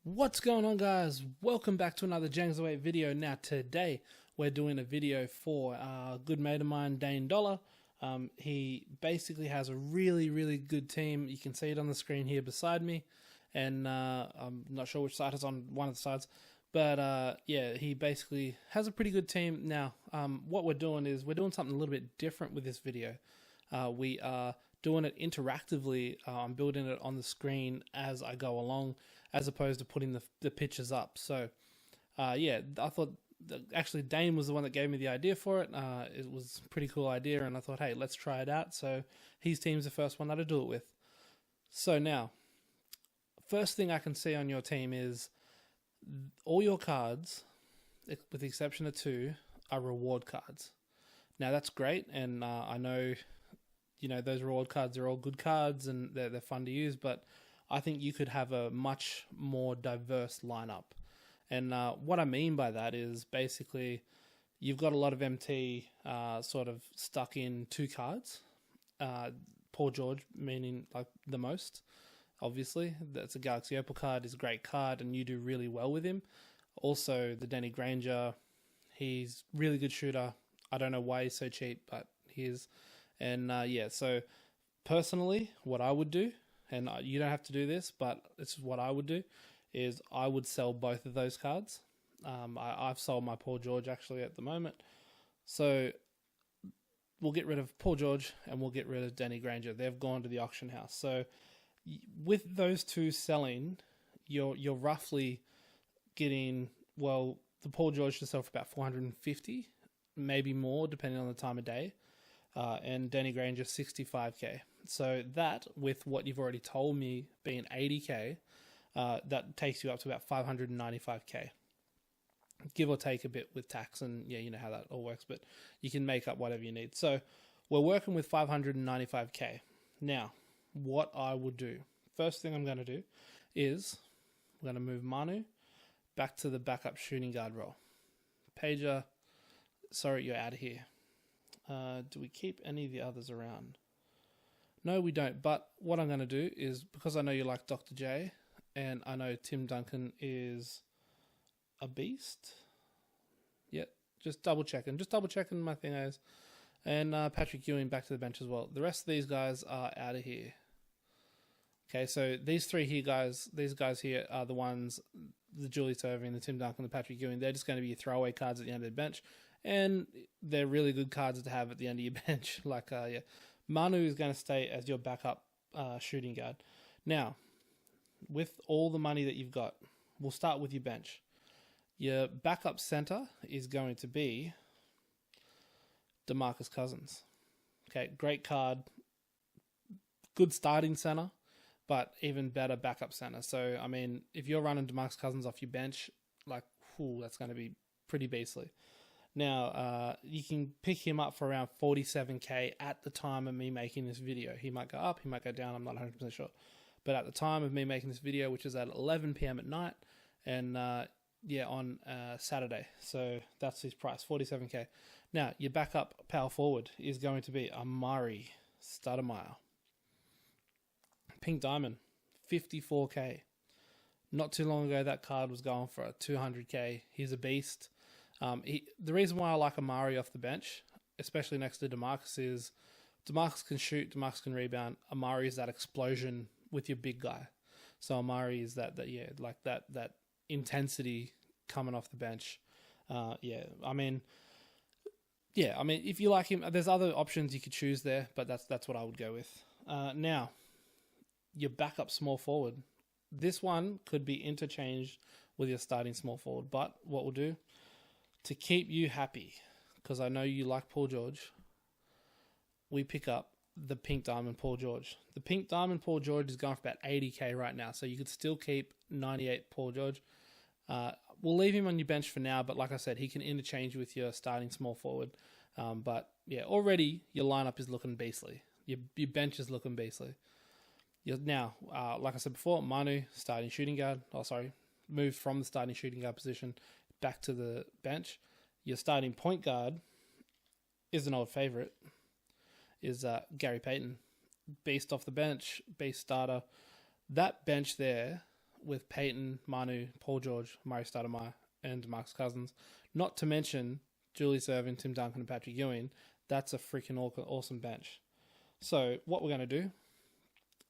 What's going on, guys? Welcome back to another Jangs Away video. Now today we're doing a video for a good mate of mine, Dane Dollar. He basically has a really good team. You can see it on the screen here beside me, and I'm not sure which side is on one of the sides, but yeah, he basically has a pretty good team. Now what we're doing is we're doing something a little bit different with this video. We are doing it interactively. I'm building it on the screen as I go along, as opposed to putting the pictures up. So yeah, I thought actually Dane was the one that gave me the idea for it. It was a pretty cool idea, and I thought, hey, let's try it out. So his team's the first one that I do it with. So now, first thing I can see on your team is all your cards, with the exception of 2, are reward cards. Now that's great, and I know, you know, those reward cards are all good cards and they're fun to use, but I think you could have a much more diverse lineup. And what I mean by that is basically you've got a lot of MT sort of stuck in 2 cards. Paul George meaning like the most, obviously. That's a Galaxy Opal card, is a great card, and you do really well with him. Also, the Danny Granger, he's really good shooter. I don't know why he's so cheap, but he is. And yeah, so personally, what I would do, and you don't have to do this, but it's what I would do, is I would sell both of those cards. I've sold my Paul George actually at the moment. So we'll get rid of Paul George and we'll get rid of Danny Granger. They've gone to the auction house. So with those 2 selling, you're roughly getting, well, the Paul George to sell for about 450, maybe more depending on the time of day. And Danny Granger 65k. So that, with what you've already told me being 80k, that takes you up to about 595k, give or take a bit with tax, and yeah, you know how that all works, but you can make up whatever you need. So we're working with 595k. Now, what I would do, first thing I'm going to do is I'm going to move Manu back to the backup shooting guard role. Pager, sorry, you're out of here. Do we keep any of the others around? No, we don't. But what I'm going to do is, because I know you like Dr. J, and I know Tim Duncan is a beast. Yep, just double checking. Just double checking my thingos. And Patrick Ewing back to the bench as well. The rest of these guys are out of here. Okay, so these 3 here guys, these guys here are the ones, the Julius Erving, the Tim Duncan, the Patrick Ewing. They're just going to be your throwaway cards at the end of the bench. And they're really good cards to have at the end of your bench. Like, yeah, Manu is going to stay as your backup shooting guard. Now, with all the money that you've got, we'll start with your bench. Your backup center is going to be DeMarcus Cousins. Okay, great card. Good starting center, but even better backup center. So, I mean, if you're running DeMarcus Cousins off your bench, like, whew, that's going to be pretty beastly. Now, you can pick him up for around 47k at the time of me making this video. He might go up, he might go down, I'm not 100% sure. But at the time of me making this video, which is at 11 p.m. at night, and yeah, on Saturday. So that's his price, 47k. Now, your backup power forward is going to be Amari Stoudemire. Pink Diamond, 54k. Not too long ago, that card was going for 200k. He's a beast. The reason why I like Amari off the bench, especially next to DeMarcus, is DeMarcus can shoot, DeMarcus can rebound. Amari is that explosion with your big guy. So Amari is that yeah, like that intensity coming off the bench. Yeah, I mean, if you like him, there's other options you could choose there, but that's what I would go with. Now, your backup small forward. This one could be interchanged with your starting small forward, but what we'll do, to keep you happy, because I know you like Paul George, we pick up the Pink Diamond Paul George. The Pink Diamond Paul George is going for about 80k right now, so you could still keep 98 Paul George. We'll leave him on your bench for now, but like I said, he can interchange with your starting small forward. But yeah, already your lineup is looking beastly. Your bench is looking beastly. Now, like I said before, Manu, starting shooting guard. Oh, sorry, moved from the starting shooting guard position back to the bench. Your starting point guard is an old favorite, is Gary Payton. Beast off the bench, beast starter. That bench there with Peyton, Manu, Paul George, Murray Stoudemire, and DeMarcus Cousins. Not to mention Julius Erving, Tim Duncan, and Patrick Ewing. That's a freaking awesome bench. So what we're going to do,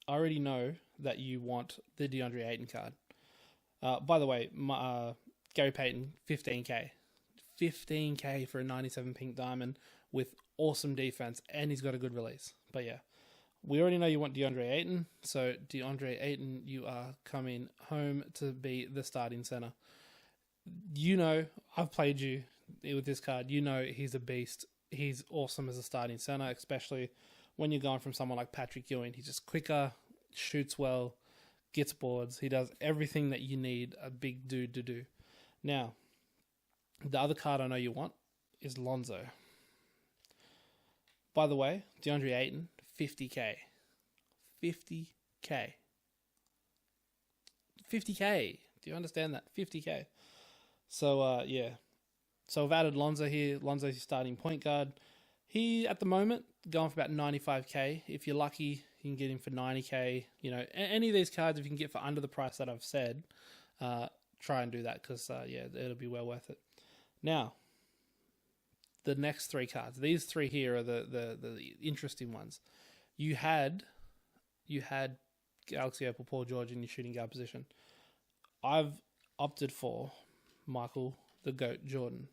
I already know that you want the DeAndre Ayton card. By the way, Gary Payton, 15K. 15K for a 97 pink diamond with awesome defense, and he's got a good release. But yeah, we already know you want DeAndre Ayton. So DeAndre Ayton, you are coming home to be the starting center. You know, I've played you with this card. You know he's a beast. He's awesome as a starting center, especially when you're going from someone like Patrick Ewing. He's just quicker, shoots well, gets boards. He does everything that you need a big dude to do. Now, the other card I know you want is Lonzo. By the way, DeAndre Ayton, 50K. 50K. 50K. Do you understand that? 50K. So, yeah. So I've added Lonzo here. Lonzo's your starting point guard. He, at the moment, going for about 95K. If you're lucky, you can get him for 90K. You know, any of these cards, if you can get for under the price that I've said, try and do that because, yeah, it'll be well worth it. Now, the next three cards. These three here are the interesting ones. You had Galaxy Opal Paul George in your shooting guard position. I've opted for Michael the GOAT Jordan.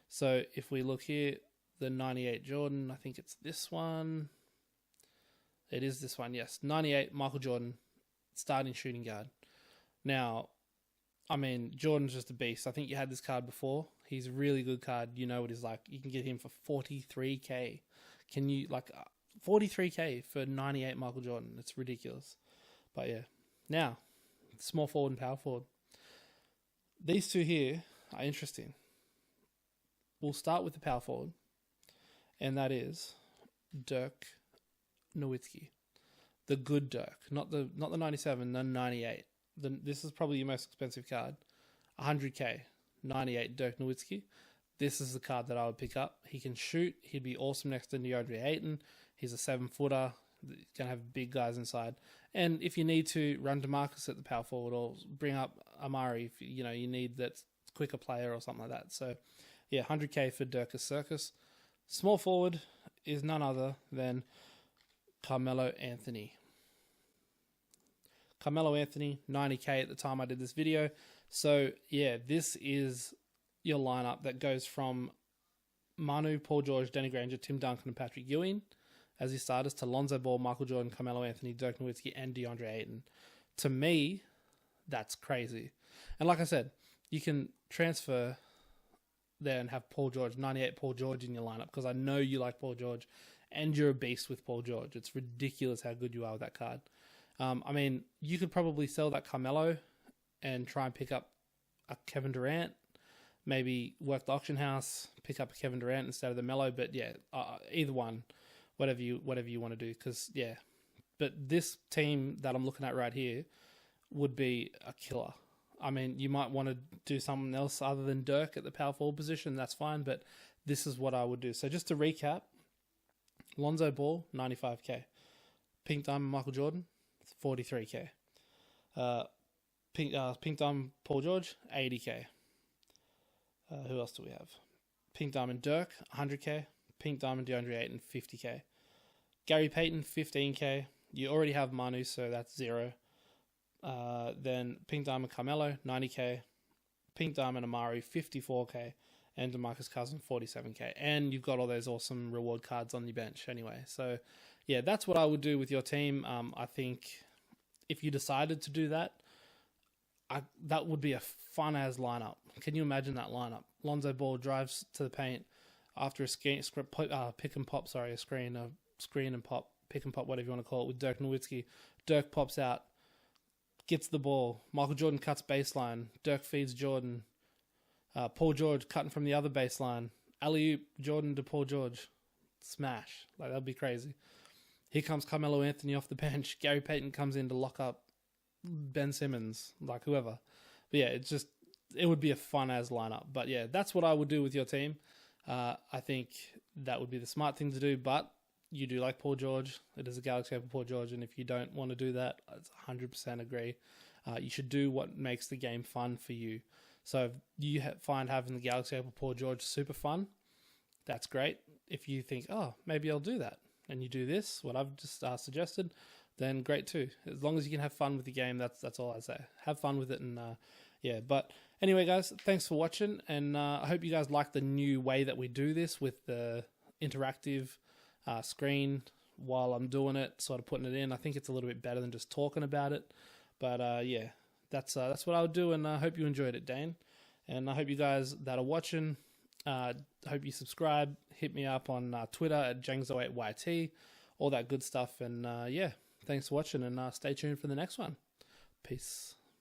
So if we look here, the 98 Jordan, I think it's this one. It is this one, yes. 98 Michael Jordan, starting shooting guard. Now, I mean, Jordan's just a beast. I think you had this card before. He's a really good card. You know what he's like. You can get him for 43K. Can you, 43K for 98 Michael Jordan? It's ridiculous. But yeah. Now, small forward and power forward. These two here are interesting. We'll start with the power forward, and that is Dirk Nowitzki. The good Dirk, not the 97, the 98. This is probably your most expensive card. 100K, 98 Dirk Nowitzki. This is the card that I would pick up. He can shoot. He'd be awesome next to DeAndre Ayton. He's a 7-footer. He's going to have big guys inside. And if you need to run DeMarcus at the power forward or bring up Amari, if you need that quicker player or something like that. So, yeah, 100K for Dirkus Circus. Small forward is none other than Carmelo Anthony. Carmelo Anthony, 90K at the time I did this video. So, yeah, this is your lineup that goes from Manu, Paul George, Danny Granger, Tim Duncan, and Patrick Ewing as your starters to Lonzo Ball, Michael Jordan, Carmelo Anthony, Dirk Nowitzki, and DeAndre Ayton. To me, that's crazy. And like I said, you can transfer there and have Paul George, 98 Paul George in your lineup because I know you like Paul George and you're a beast with Paul George. It's ridiculous how good you are with that card. I mean, you could probably sell that Carmelo and try and pick up a Kevin Durant, maybe work the auction house, pick up a Kevin Durant instead of the Melo. But yeah, either one, whatever you want to do. Because yeah, but this team that I'm looking at right here would be a killer. I mean, you might want to do something else other than Dirk at the power forward position. That's fine, but this is what I would do. So just to recap, Lonzo Ball, 95K. Pink Diamond Michael Jordan, 43K. Pink Diamond Paul George, 80K. Who else do we have? Pink Diamond Dirk, 100K. Pink Diamond DeAndre Ayton, 50K. Gary Payton, 15K. You already have Manu, so that's 0. Then Pink Diamond Carmelo, 90K. Pink Diamond Amari, 54K. And DeMarcus Cousins, 47K. And you've got all those awesome reward cards on your bench anyway. So, yeah, that's what I would do with your team. I think if you decided to do that, that would be a fun-as lineup. Can you imagine that lineup? Lonzo Ball drives to the paint after a screen and pop, pick and pop, whatever you want to call it, with Dirk Nowitzki. Dirk pops out, gets the ball. Michael Jordan cuts baseline. Dirk feeds Jordan. Paul George cutting from the other baseline. Alley-oop, Jordan to Paul George. Smash. That'd be crazy. Here comes Carmelo Anthony off the bench. Gary Payton comes in to lock up Ben Simmons, whoever. But yeah, it would be a fun-as lineup. But yeah, that's what I would do with your team. I think that would be the smart thing to do, but you do like Paul George. It is a Galaxy Opal Paul George, and if you don't want to do that, I 100% agree. You should do what makes the game fun for you. So if you find having the Galaxy Opal Paul George super fun, that's great. If you think, oh, maybe I'll do that, and you do this, what I've just suggested, then great too. As long as you can have fun with the game, that's all I say. Have fun with it, and yeah. But anyway, guys, thanks for watching, and I hope you guys like the new way that we do this with the interactive screen while I'm doing it, sort of putting it in. I think it's a little bit better than just talking about it. But yeah, that's what I'll do, and I hope you enjoyed it, Dane. And I hope you guys that are watching, hope you subscribe, hit me up on Twitter at Jangzo8YT, all that good stuff. And yeah, thanks for watching, and stay tuned for the next one. Peace.